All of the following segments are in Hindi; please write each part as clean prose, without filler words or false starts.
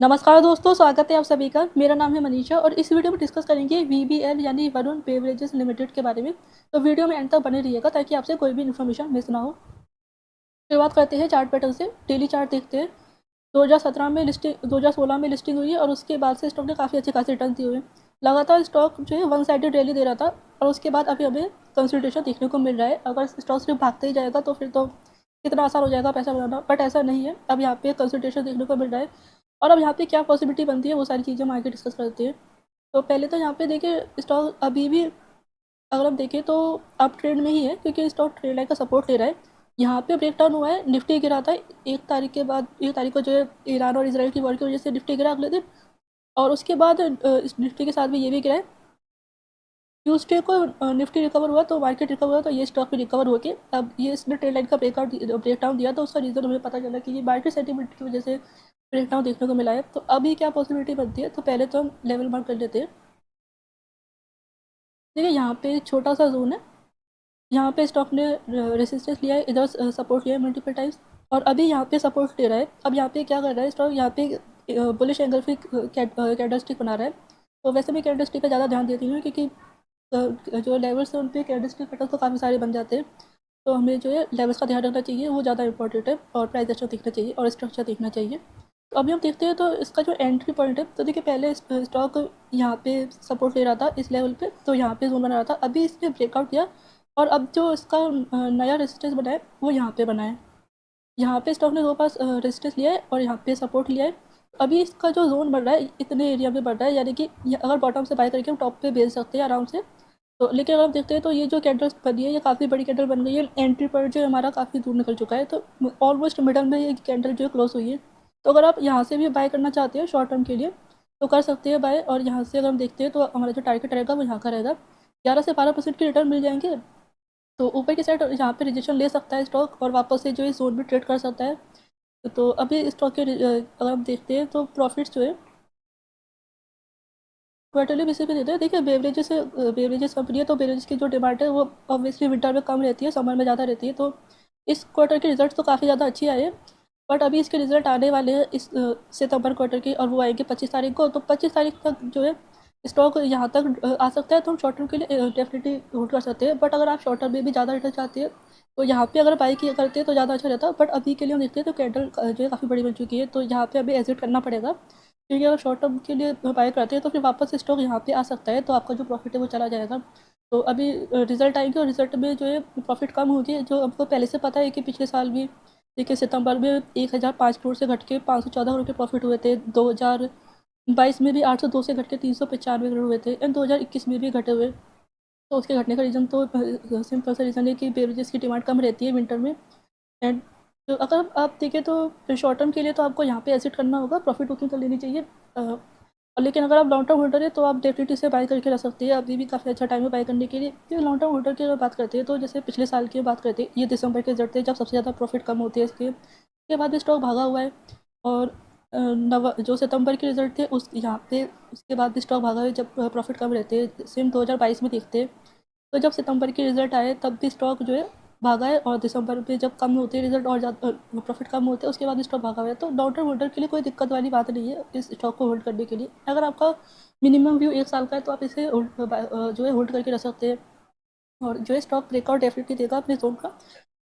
नमस्कार दोस्तों, स्वागत है आप सभी का। मेरा नाम है मनीषा और इस वीडियो में डिस्कस करेंगे वीबीएल यानी वरुण बेवरेजेस लिमिटेड के बारे में। तो वीडियो में एंड तक बने रहिएगा ताकि आपसे कोई भी इन्फॉर्मेशन मिस ना हो। शुरुआत करते हैं चार्ट पैटर्न से। डेली चार्ट देखते हैं। 2017 में लिस्टिंग 2016 में लिस्टिंग हुई है और उसके बाद से स्टॉक ने काफ़ी अच्छे खासे रिटर्न दिए हुए हैं। लगातार स्टॉक जो है वन साइडेड रैली दे रहा था और उसके बाद अभी हमें कंसोलिडेशन देखने को मिल रहा है। अगर स्टॉक सिर्फ भागते ही जाएगा तो फिर तो कितना आसान हो जाएगा पैसा बनाना, बट ऐसा नहीं है। अब यहाँ पे कंसोलिडेशन देखने को मिल रहा है और अब यहाँ पे क्या पॉसिबिलिटी बनती है वो सारी चीज़ें हम आगे डिस्कस करते हैं। तो पहले तो यहाँ पे देखिए, स्टॉक अभी भी अगर हम देखें तो अप ट्रेंड में ही है क्योंकि स्टॉक ट्रेंड लाइन का सपोर्ट ले रहा है। यहाँ पे ब्रेक डाउन हुआ है, निफ्टी गिरा था 1 तारीख के बाद। 1 तारीख को जो है ईरान और इसराइल की वॉर की वजह से निफ्टी गिरा अगले दिन, और उसके बाद इस निफ्टी के साथ भी ये भी गिरा है। ट्यूसडे को निफ्टी रिकवर हुआ तो मार्केट रिकवर हुआ, तो ये स्टॉक भी रिकवर होके अब ये इसने ट्रेंड लाइन का ब्रेक डाउन दिया। तो उसका रीज़न हमें पता चला कि ये मार्केट सेंटीमेंट की वजह से ब्रेक डाउन देखने को मिला है। तो अभी क्या पॉसिबिलिटी बनती है, तो पहले तो हम लेवल मार्क कर लेते हैं। देखिए यहाँ पे एक छोटा सा जोन है, यहाँ पे स्टॉक ने रेसिस्टेंस लिया है, इधर सपोर्ट लिया है मल्टीपल टाइम्स और अभी यहाँ पे सपोर्ट ले रहा है। अब यहाँ पे क्या कर रहा है स्टॉक, यहाँ पे बुलिश एंगल फिर कैंडलस्टिक बना रहा है। तो वैसे मैं कैंडलस्टिक पे ज़्यादा ध्यान देती हूँ क्योंकि जो लेवल्स हैं उन पे कैंडलस्टिक पैटर्न तो काफ़ी सारे बन जाते हैं। तो हमें जो है लेवल्स का ध्यान रखना चाहिए, वो ज़्यादा इंपॉर्टेंट है, और प्राइस एक्शन देखना चाहिए और स्ट्रक्चर देखना चाहिए। तो अभी हम देखते हैं तो इसका जो एंट्री पॉइंट है, तो देखिए पहले स्टॉक यहाँ पे सपोर्ट ले रहा था इस लेवल पे, तो यहाँ पे जोन बना रहा था। अभी इसने ब्रेकआउट किया और अब जो इसका नया रेजिस्टेंस बना है वो यहाँ पे बना है। यहाँ पे स्टॉक ने दो पास रेजिस्टेंस लिया है और यहाँ पे सपोर्ट लिया है। अभी इसका जो जोन बढ़ रहा है इतने एरिया में बढ़ रहा है, यानी कि अगर बॉटम से बाय करके हम टॉप पे बेच सकते हैं आराम से। तो लेकिन अगर आप देखते हैं तो ये जो कैंडल्स बनी है ये काफ़ी बड़ी कैंडल बन गई है। एंट्री पॉइंट जो है हमारा काफ़ी दूर निकल चुका है, तो ऑलमोस्ट मिडल में ये कैंडल जो है क्लोज हुई है। तो अगर आप यहाँ से भी बाय करना चाहते हो शॉर्ट टर्म के लिए तो कर सकते हैं बाय। और यहाँ से अगर हम देखते हैं तो हमारा जो टारगेट रहेगा वो यहाँ का रहेगा। 11 से 12% की रिटर्न मिल जाएंगे। तो ऊपर की साइड यहाँ पे रिजेक्शन ले सकता है स्टॉक और वापस से जो है जोन भी ट्रेड कर सकता है। तो अभी स्टॉक के अगर हम देखते हैं तो प्रॉफिट्स जो है क्वार्टरली बेसिस पे देते हैं। देखिए बेवरेजेस कंपनी है, तो बेवरेजेस की जो डिमांड है वो ऑब्वियसली विंटर में कम रहती है, समर में ज़्यादा रहती है। तो इस क्वार्टर के रिजल्ट तो काफ़ी ज़्यादा अच्छे आए हैं, बट अभी इसके रिजल्ट आने वाले हैं इस सितंबर क्वार्टर के, और वो आएंगे 25 तारीख को। तो 25 तारीख तक जो है स्टॉक यहाँ तक आ सकता है। तो हम शॉर्ट टर्म के लिए डेफिनेटली होल्ड कर सकते हैं, बट अगर आप शॉर्ट टर्म में भी ज़्यादा रिटर्न चाहते हैं तो यहाँ पे अगर बाई किया करते हैं तो ज़्यादा अच्छा रहता है। बट अभी के लिए हम देखते हैं तो कैंडल जो है काफ़ी बड़ी बन चुकी है, तो यहाँ पे अभी एग्जिट करना पड़ेगा क्योंकि अगर शॉर्ट टर्म के लिए बाय करते हैं तो फिर वापस स्टॉक यहाँ पे आ सकता है, तो आपका जो प्रॉफिट है वो चला जाएगा। तो अभी रिजल्ट आएंगे और रिजल्ट में जो है प्रॉफिट कम होगी, जो हमको पहले से पता है कि पिछले साल भी देखिए सितंबर में 1005 करोड़ से घट के 514 करोड़ के प्रॉफिट हुए थे। 2022 में भी 802 से घट के 395 करोड़ हुए थे, एंड 2021 में भी घटे हुए। तो उसके घटने का रीज़न तो सिंपल सा रीज़न है कि बेवरेजेस की डिमांड कम रहती है विंटर में। एंड तो अगर आप देखें तो शॉर्ट टर्म के लिए तो आपको यहाँ पे एग्जिट करना होगा, प्रॉफिट बुकिंग कर लेनी चाहिए। और लेकिन अगर आप लॉन्ग टर्म होल्डर है तो आप डेफिनेटली से बाय करके रख सकते हैं। अभी भी काफ़ी अच्छा टाइम है बाय करने के लिए। क्योंकि लॉन्ग टर्म होल्डर की अगर बात करते हैं तो जैसे पिछले साल की बात करते हैं, ये दिसंबर के रिजल्ट थे जब सबसे ज़्यादा प्रॉफिट कम होते हैं इसके बाद भी स्टॉक भागा हुआ है। और जो सितंबर के रिजल्ट थे उस यहाँ पे उसके बाद भी स्टॉक भागा हुआ है जब प्रॉफिट कम रहते हैं। सेम 2022 में देखते हैं तो जब सितंबर के रिजल्ट आए तब भी स्टॉक जो है भागा है, और दिसंबर में जब कम होते हैं रिजल्ट और ज़्यादा प्रॉफिट कम होते हैं उसके बाद स्टॉक भागा हुआ है। तो लॉन्ग टर्म होल्डर के लिए कोई दिक्कत वाली बात नहीं है इस स्टॉक को होल्ड करने के लिए। अगर आपका मिनिमम व्यू 1 साल का है तो आप इसे जो है होल्ड करके रख सकते हैं। और जो है स्टॉक ब्रेकआउट डेफिनेटली देगा अपने जोन का,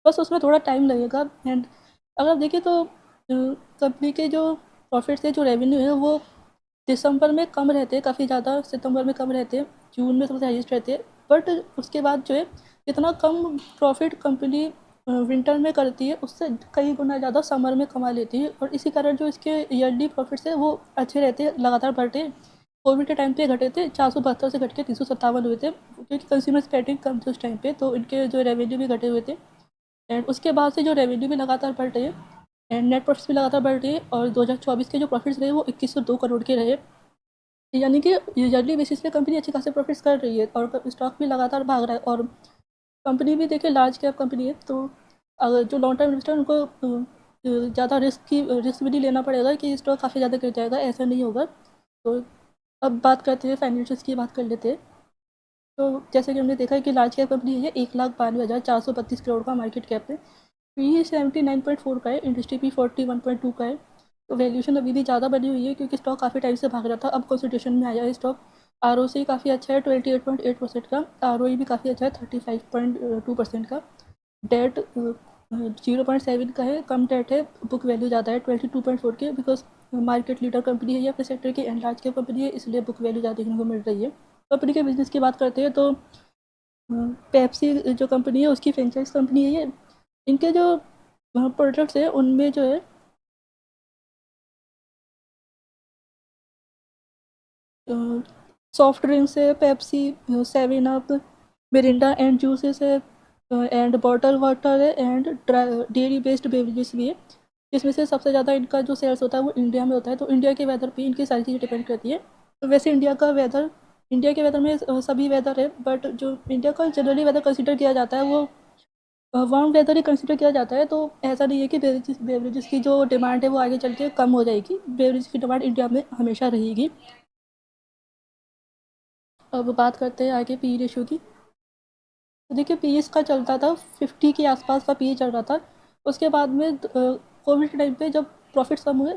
बस उसमें थोड़ा टाइम लगेगा। एंड अगर आप देखिए तो कंपनी के जो प्रॉफिट्स है, जो रेवेन्यू है, वो दिसंबर में कम रहते हैं काफ़ी ज़्यादा, सितंबर में कम रहते हैं, जून में सबसे हाईएस्ट रहते हैं। बट उसके बाद जो है इतना कम प्रॉफिट कंपनी विंटर में करती है उससे कई गुना ज़्यादा समर में कमा लेती है, और इसी कारण जो इसके ईयरली प्रॉफिट्स है वो अच्छे रहते हैं, लगातार बढ़ते हैं। कोविड के टाइम पे घटे थे, 472 से घट के 357 हुए थे क्योंकि कंज्यूमर स्पेंडिंग कम थी उस टाइम पे, तो इनके जो रेवेन्यू भी घटे हुए थे। एंड उसके बाद से जो रेवेन्यू भी लगातार बढ़ रही है एंड नेट प्रॉफिट्स भी लगातार बढ़ रही है, और 2024 के जो प्रॉफिट्स रहे वो 2102 करोड़ के रहे। यानी कि ईयरली बेसिस पे कंपनी अच्छी खासी प्रॉफिट्स कर रही है और स्टॉक भी लगातार भाग रहा है। और कंपनी भी देखिए लार्ज कैप कंपनी है, तो अगर जो लॉन्ग टर्म इन्वेस्टर उनको ज़्यादा रिस्क भी नहीं लेना पड़ेगा कि स्टॉक काफ़ी ज़्यादा गिर जाएगा, ऐसा नहीं होगा। तो अब बात करते हैं फाइनेंशियल्स की, बात कर लेते हैं। तो जैसे कि हमने देखा है कि लार्ज कैप कंपनी है, 1,92,432 करोड़ का मार्केट कैप है। पी 79.4 का है, इंडस्ट्री पी 41.2 का है। तो वैल्यूएशन अभी भी ज़्यादा बनी हुई है क्योंकि स्टॉक काफ़ी टाइम से भाग रहा था, अब कंसिडरेशन में आया है स्टॉक। ROC काफ़ी अच्छा है 28.8% का, ROE भी काफ़ी अच्छा है 35.2% का, डेट 0.7 का है, कम डेट है, बुक वैल्यू ज़्यादा है 22.4 की, बिकॉज मार्केट लीडर कंपनी है या अपने सेक्टर की एंड लार्ज कैप कंपनी है, इसलिए बुक वैल्यू ज़्यादा देखने को मिल रही है। कंपनी के बिजनेस की बात करते हैं तो पेप्सी जो कंपनी है उसकी फ्रेंचाइज कंपनी है ये। इनके जो प्रोडक्ट्स है उनमें जो है सॉफ्ट ड्रिंक्स है, Pepsi, seven up, Mirinda and juices है, एंड बॉटल वाटर है, एंड डेयरी बेस्ड बेवरेजेस भी है, जिसमें से सबसे ज़्यादा इनका जो सेल्स होता है वो इंडिया में होता है। तो इंडिया के वेदर पे इनकी सारी चीज़ें डिपेंड करती है। तो वैसे इंडिया के वेदर में सभी वेदर है, बट जो इंडिया का जनरली वेदर कंसिडर किया जाता है वो वार्म वेदर ही कंसिडर किया जाता है। तो ऐसा नहीं है कि बेवरेजेस की जो डिमांड है वो आगे चल के कम हो जाएगी, बेवरेज की डिमांड इंडिया में हमेशा रहेगी। अब बात करते हैं आगे पी रेशो की। तो देखिए पी इसका चलता था 50 के आसपास का पी चल रहा था। उसके बाद में कोविड के टाइम पे जब प्रॉफिट्स कम हुए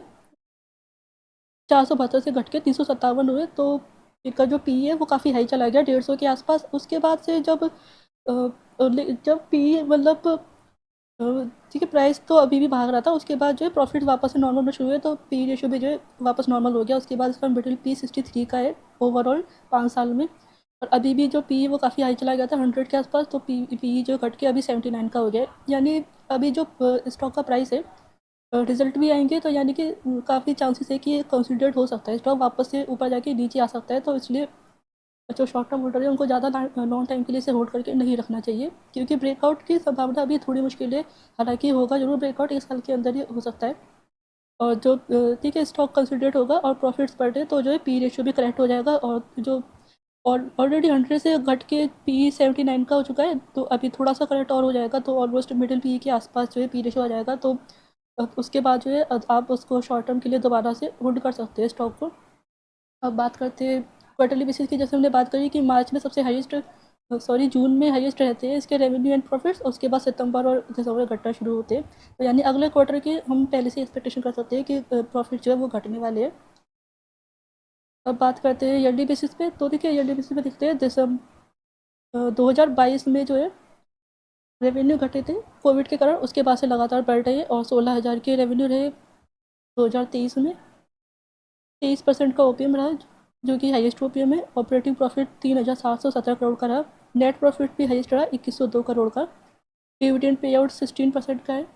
472 से घट के 357 हुए, तो इसका जो पी है वो काफ़ी हाई चला गया 150 के आसपास। उसके बाद से जब पी मतलब ठीक है, प्राइस तो अभी भी भाग रहा था, उसके बाद जो है प्रॉफिट वापस से नॉर्मल होना शुरू हुए, तो पी रेशो भी जो है वापस नॉर्मल हो गया। उसके बाद इसका मिडिल पी 63 का है ओवरऑल 5 साल में। और अभी भी जो पी वो काफ़ी हाई चला गया था 100 के आसपास, तो पी जो घट के अभी 79 का हो गया है। यानी अभी जो स्टॉक का प्राइस है, रिजल्ट भी आएंगे तो यानी कि काफ़ी चांसेस है कि ये कंसिडर्ड हो सकता है, स्टॉक वापस से ऊपर जाके नीचे आ सकता है। तो इसलिए जो शॉर्ट टर्म होल्डर है उनको ज़्यादा लॉन्ग टाइम के लिए इसे होल्ड करके नहीं रखना चाहिए, क्योंकि ब्रेकआउट की संभावना अभी थोड़ी मुश्किल है। हालांकि होगा जरूर ब्रेकआउट, 1 साल के अंदर ही हो सकता है। और जो ठीक है स्टॉक कंसिडरेट होगा और प्रॉफिट्स बढ़े तो जो है पी रेशियो भी करेक्ट हो जाएगा। और जो ऑलरेडी 100 से घट के पी 79 का हो चुका है, तो अभी थोड़ा सा करेक्ट और हो जाएगा, तो ऑलमोस्ट मिडिल पी के आसपास जो है पी रेशियो आ जाएगा। तो उसके बाद जो है आप उसको शॉर्ट टर्म के लिए दोबारा से होल्ड कर सकते हैं स्टॉक को। अब बात करते हैं क्वार्टरली बेसिस की। जैसे हमने बात करी कि मार्च में सबसे हाईएस्ट, सॉरी जून में हाईएस्ट रहते हैं इसके रेवेन्यू एंड प्रॉफिट्स, उसके बाद सितंबर और दिसंबर घटना शुरू होते हैं। तो यानी अगले क्वार्टर की हम पहले से एक्सपेक्टेशन कर सकते हैं कि प्रॉफिट जो है वो घटने वाले हैं। अब बात करते हैं ईयरली बेसिस पे। तो देखिए ईयरली बेसिस पे देखते हैं दिसंबर 2022 में जो है रेवेन्यू घटे थे कोविड के कारण, उसके बाद से लगातार बढ़ रहे हैं और 16,000 के रेवेन्यू रहे 2023 में। 23% का ओपीएम रहा, जो कि हाईएस्ट ओपीएम है। ऑपरेटिंग प्रॉफिट 3,717 करोड़ का रहा। नेट प्रॉफिट भी हाईएस्ट रहा 2102 करोड़ का। डिविडेंड पे आउट 16% का है।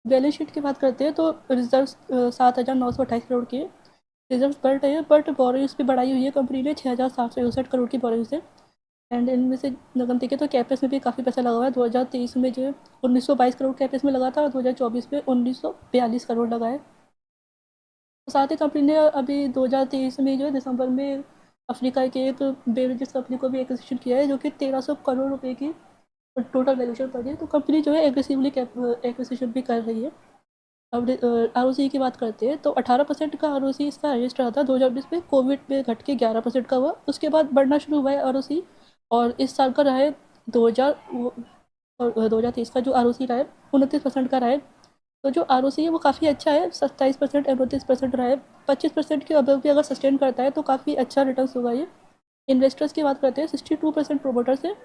बैलेंस शीट की बात करते हैं तो रिजर्व 7,928 करोड़ के रिजर्व बढ़ रहे हैं, बट बोरोइंग्स भी बढ़ाई हुई है कंपनी ने 6,761 करोड़ की बोरोइंग्स है। एंड इनमें से नगम देखें तो कैपेक्स में भी काफ़ी पैसा लगा हुआ है। 2023 में जो है 1922 करोड़ कैपेक्स में लगा था और 2024 में 1942 करोड़ लगा है। तो साथ ही कंपनी ने अभी 2023 में जो है दिसंबर में अफ्रीका के एक बेवरेजेस कंपनी को भी एक्विजिशन किया है, जो कि 1,300 करोड़ रुपए की टोटल वैल्यूशन पड़ी है। तो कंपनी जो है एग्रेसिवली एक्विजिशन भी कर रही है। अब ROC की बात करते हैं तो 18% का ROC इसका हाइएस्ट रहा था 2019 में, कोविड में घट के 11% का हुआ, उसके बाद बढ़ना शुरू हुआ है ROC। और इस साल का रहा है 2000 और 2023 का जो ROC रहा है 29% का रहा है। तो जो ROC है वो काफ़ी अच्छा है, 27% 29% रहा है। 25% के अबव भी अगर सस्टेन करता है तो काफ़ी अच्छा रिटर्न होगा ये। इन्वेस्टर्स की बात करते हैं 62% प्रोमोटर्स है,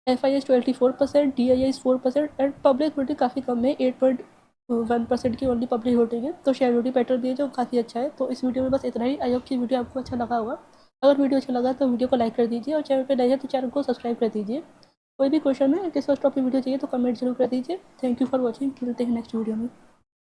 FIS 24%, DIS 4% and public holding काफ़ी कम है, 8.1% की ओनली पब्लिक होल्डिंग है। तो शेयर होल्डिंग पैटर्न भी है जो काफ़ी अच्छा है। तो इस वीडियो में बस इतना ही। आई होप की वीडियो आपको अच्छा लगा होगा। अगर वीडियो अच्छा लगा तो वीडियो को लाइक कर दीजिए और चैनल पर नए हैं तो चैनल को सब्सक्राइब कर दीजिए। कोई भी क्वेश्चन है किस टॉपिक वीडियो चाहिए तो कमेंट जरूर कर दीजिए। थैंक यू फॉर वॉचिंग, मिलते हैं नेक्स्ट वीडियो में।